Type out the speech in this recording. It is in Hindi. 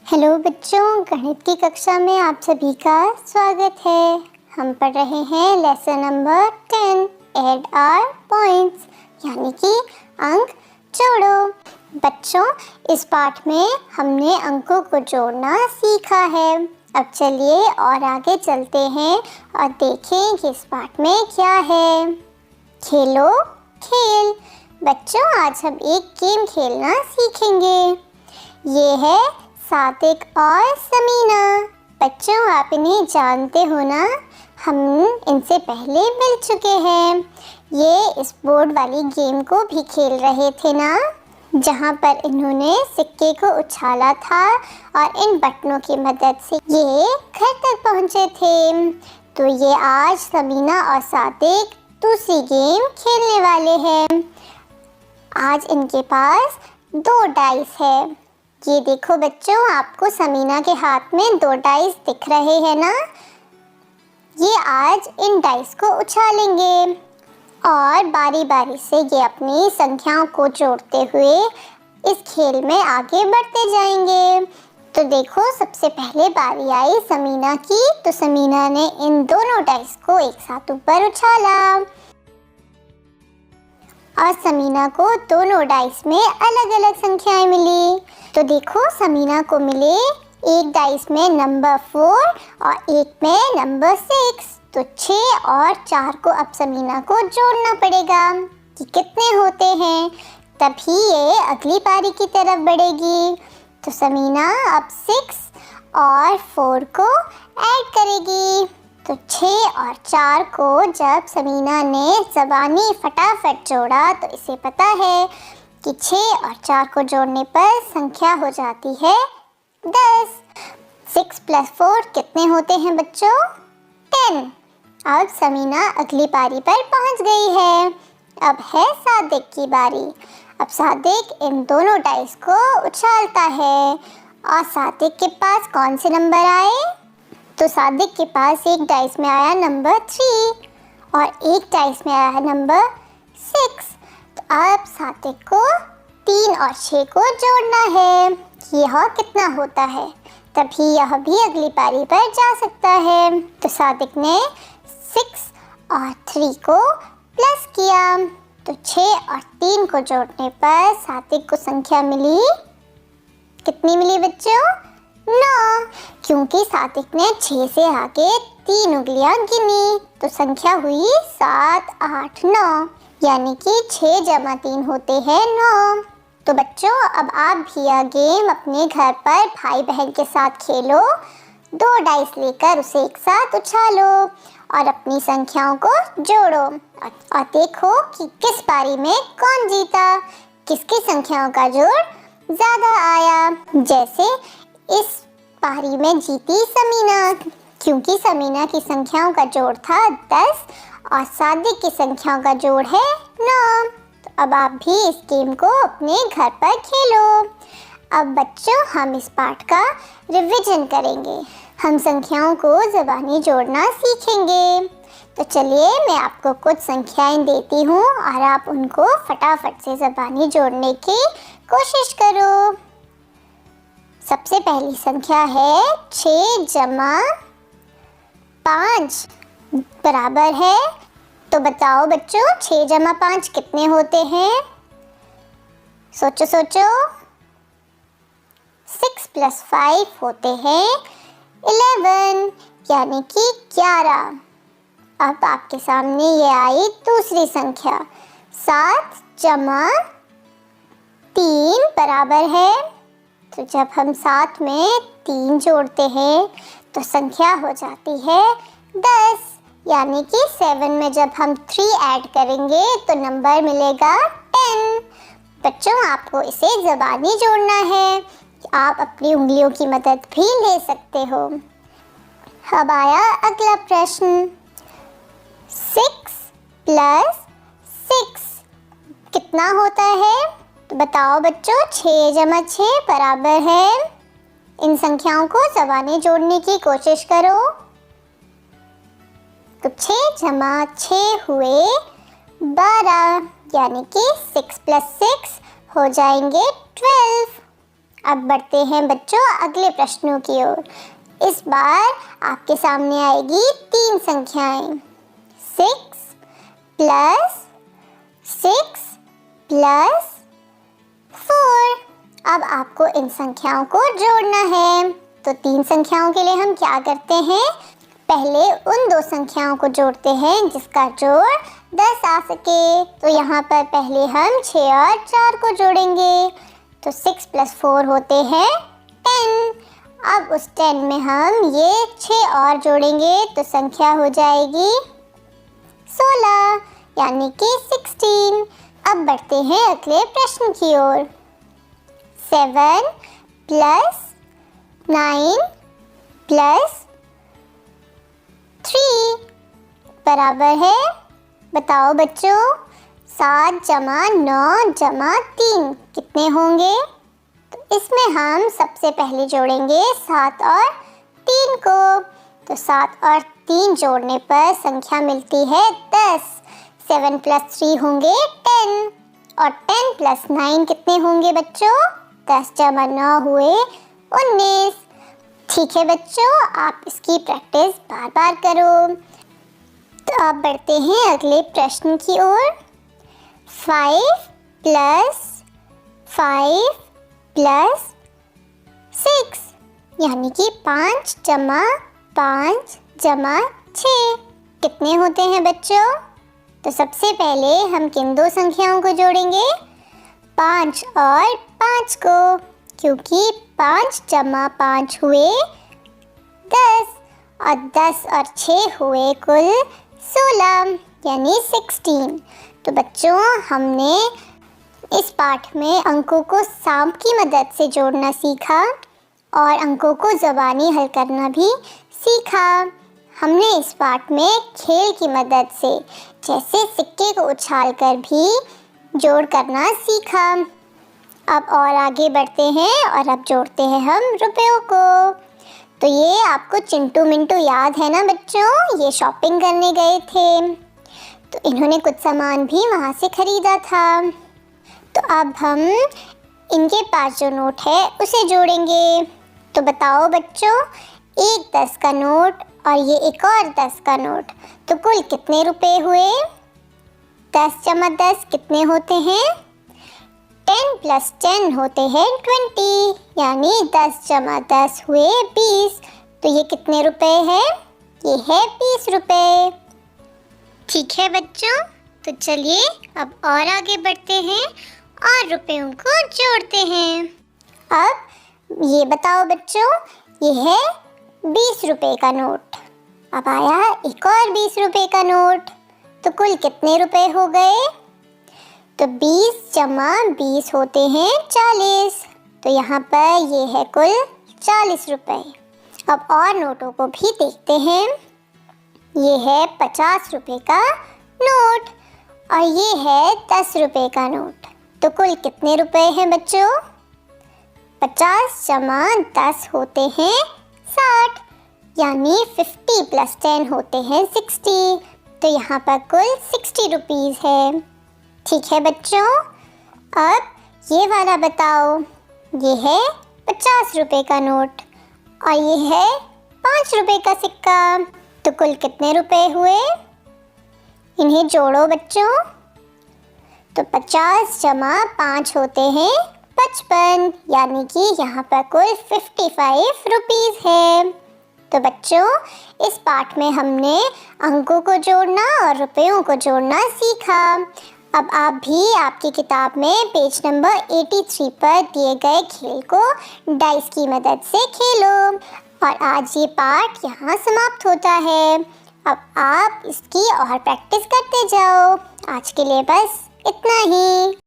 हेलो बच्चों, गणित की कक्षा में आप सभी का स्वागत है। हम पढ़ रहे हैं lesson number 10 add R points, यानी कि अंक जोड़ो। बच्चों, इस पाठ में हमने अंकों को जोड़ना सीखा है। अब चलिए और आगे चलते हैं और देखें कि इस पाठ में क्या है। खेलो खेल। बच्चों, आज हम एक गेम खेलना सीखेंगे। ये है सादिक और समीना। बच्चों, आप इन्हें जानते हो ना, हम इनसे पहले मिल चुके हैं। ये इस बोर्ड वाली गेम को भी खेल रहे थे ना, जहाँ पर इन्होंने सिक्के को उछाला था और इन बटनों की मदद से ये घर तक पहुँचे थे। तो ये आज समीना और सादिक दूसरी गेम खेलने वाले हैं। आज इनके पास 2 डाइस है। ये देखो बच्चों, आपको समीना के हाथ में 2 डाइस दिख रहे हैं ना। ये आज इन डाइस को उछालेंगे और बारी बारी से ये अपनी संख्याओं को जोड़ते हुए इस खेल में आगे बढ़ते जाएंगे। तो देखो, सबसे पहले बारी आई समीना की, तो समीना ने इन दोनों डाइस को एक साथ ऊपर उछाला और समीना को दोनों डाइस में अलग अलग संख्याएं मिली। तो देखो, समीना को मिले एक डाइस में नंबर 4 और एक में नंबर 6। तो 6 और 4 को अब समीना को जोड़ना पड़ेगा कि कितने होते हैं, तभी ये अगली पारी की तरफ बढ़ेगी। तो समीना अब 6 और 4 को ऐड करेगी। तो 6 और 4 को जब समीना ने ज़बानी फटाफट जोड़ा तो इसे पता है कि 6 और 4 को जोड़ने पर संख्या हो जाती है 10। 6 + 4 कितने होते हैं बच्चों? 10। अब समीना अगली पारी पर पहुंच गई है। अब है सादिक की बारी। अब सादिक इन दोनों डाइस को उछालता है और सादिक के पास कौन से नंबर आए? तो सादिक के पास एक डाइस में आया नंबर 3 और एक डाइस में आया नंबर 6। तो अब सादिक को 3 और 6 को जोड़ना है। यह कितना होता है, तभी यह भी अगली पारी पर जा सकता है। तो सादिक ने 6 और 3 को प्लस किया। तो 6 और 3 को जोड़ने पर सादिक को संख्या मिली, कितनी मिली बच्चों? 9। क्योंकि सादिक ने 6 से आगे 3 उंगलियां गिनी, तो संख्या हुई 7, 8, 9, यानी कि 6 + 3 होते हैं 9। तो बच्चों, अब आप भी यह गेम अपने घर पर भाई बहन के साथ खेलो। 2 डाइस लेकर उसे एक साथ उछालो और अपनी संख्याओं को जोड़ो और देखो कि किस पारी में कौन जीता, किसकी संख्याओं का जोड़ ज़्यादा आया। जैसे इस पारी में जीती समीना, क्योंकि समीना की संख्याओं का जोड़ था 10 और सादिक की संख्याओं का जोड़ है 9। तो अब आप भी इस गेम को अपने घर पर खेलो। अब बच्चों, हम इस पाठ का रिवीजन करेंगे। हम संख्याओं को ज़बानी जोड़ना सीखेंगे। तो चलिए, मैं आपको कुछ संख्याएं देती हूँ और आप उनको फटाफट से ज़बानी जोड़ने की कोशिश करो। सबसे पहली संख्या है 6 + 5 बराबर है। तो बताओ बच्चों, 6 + 5 कितने होते हैं? सोचो सोचो। 6 + 5 होते हैं 11, यानी कि 11। अब आपके सामने ये आई दूसरी संख्या, 7 + 3 बराबर है। तो जब हम 7 में 3 जोड़ते हैं तो संख्या हो जाती है 10, यानी कि 7 में जब हम 3 ऐड करेंगे तो नंबर मिलेगा 10। बच्चों, आपको इसे ज़बानी जोड़ना है। आप अपनी उंगलियों की मदद भी ले सकते हो। अब आया अगला प्रश्न, 6 + 6 कितना होता है? तो बताओ बच्चों, 6 + 6 बराबर है। इन संख्याओं को ज़बानी जोड़ने की कोशिश करो। तो 6 + 6 हुए 12, यानी कि 6 + 6 हो जाएंगे 12। अब बढ़ते हैं बच्चों अगले प्रश्नों की ओर। इस बार आपके सामने आएगी 3 संख्याएं, 6 प्लस 6 प्लस 4। अब आपको इन संख्याओं को जोड़ना है। तो 3 संख्याओं के लिए हम क्या करते हैं, पहले उन 2 संख्याओं को जोड़ते हैं जिसका जोड़ 10 आ सके। तो यहाँ पर पहले हम 6 और 4 को जोड़ेंगे। तो 6 प्लस 4 होते हैं 10। अब उस 10 में हम ये 6 और जोड़ेंगे तो संख्या हो जाएगी 16 यानी कि 16। अब बढ़ते हैं अगले प्रश्न की ओर। 7 प्लस 9 प्लस 3 बराबर है, बताओ बच्चों, 7 जमा 9 जमा 3 कितने होंगे। तो इसमें हम सबसे पहले जोड़ेंगे 7 और 3 को। तो 7 और 3 जोड़ने पर संख्या मिलती है 10। 7 प्लस 3 होंगे 10 और 10 प्लस 9 कितने होंगे बच्चों, 10 जमा 9 हुए 19। ठीक है बच्चों, आप इसकी प्रैक्टिस बार बार करो। तो आप बढ़ते हैं अगले प्रश्न की ओर। 5 प्लस 5 प्लस 6 यानी कि 5 जमा 5 जमा 6 कितने होते हैं बच्चों। तो सबसे पहले हम किन 2 संख्याओं को जोड़ेंगे, 5 और 5 को, क्योंकि 5 जमा 5 हुए 10 और 10 और 6 हुए कुल 16 यानी 16। तो बच्चों हमने इस पाठ में अंकों को सांप की मदद से जोड़ना सीखा और अंकों को ज़बानी हल करना भी सीखा। हमने इस पाठ में खेल की मदद से जैसे सिक्के को उछालकर भी जोड़ करना सीखा। अब और आगे बढ़ते हैं और अब जोड़ते हैं हम रुपयों को। तो ये आपको चिंटू मिंटू याद है ना बच्चों, ये शॉपिंग करने गए थे तो इन्होंने कुछ सामान भी वहाँ से खरीदा था। तो अब हम इनके पास जो नोट है उसे जोड़ेंगे। तो बताओ बच्चों, एक 10 का नोट और ये एक और 10 का नोट, तो कुल कितने रुपए हुए। 10 जमा 10 कितने होते हैं, 10 प्लस 10 होते हैं 20 यानी 10 जमा 10 हुए 20। तो ये कितने रुपए हैं, ये है 20 रुपए। ठीक है बच्चों, तो चलिए अब और आगे बढ़ते हैं और रुपयों को जोड़ते हैं। अब ये बताओ बच्चों, ये है 20 रुपए का नोट। अब आया एक और 20 रुपए का नोट, तो कुल कितने रुपए हो गए। तो 20 जमा 20 होते हैं 40। तो यहाँ पर ये है कुल 40 रुपए। अब और नोटों को भी देखते हैं। ये है 50 रुपए का नोट और ये है 10 रुपए का नोट। तो कुल कितने रुपए हैं बच्चों, 50 जमा 10 होते हैं 60 यानी 50 प्लस 10 होते हैं 60। तो यहाँ पर कुल 60 रुपीज़ है। ठीक है बच्चों, अब ये वाला बताओ, ये है 50 रुपए का नोट और ये है 5 रुपए का सिक्का। तो कुल कितने रुपए हुए, इन्हें जोड़ो बच्चों। तो 50 जमा 5 होते हैं 55 यानी कि यहाँ पर कुल 55 रुपीज़ है। तो बच्चों इस पाठ में हमने अंकों को जोड़ना और रुपयों को जोड़ना सीखा। अब आप भी आपकी किताब में पेज नंबर 83 पर दिए गए खेल को डाइस की मदद से खेलो। और आज ये पाठ यहाँ समाप्त होता है। अब आप इसकी और प्रैक्टिस करते जाओ। आज के लिए बस इतना ही।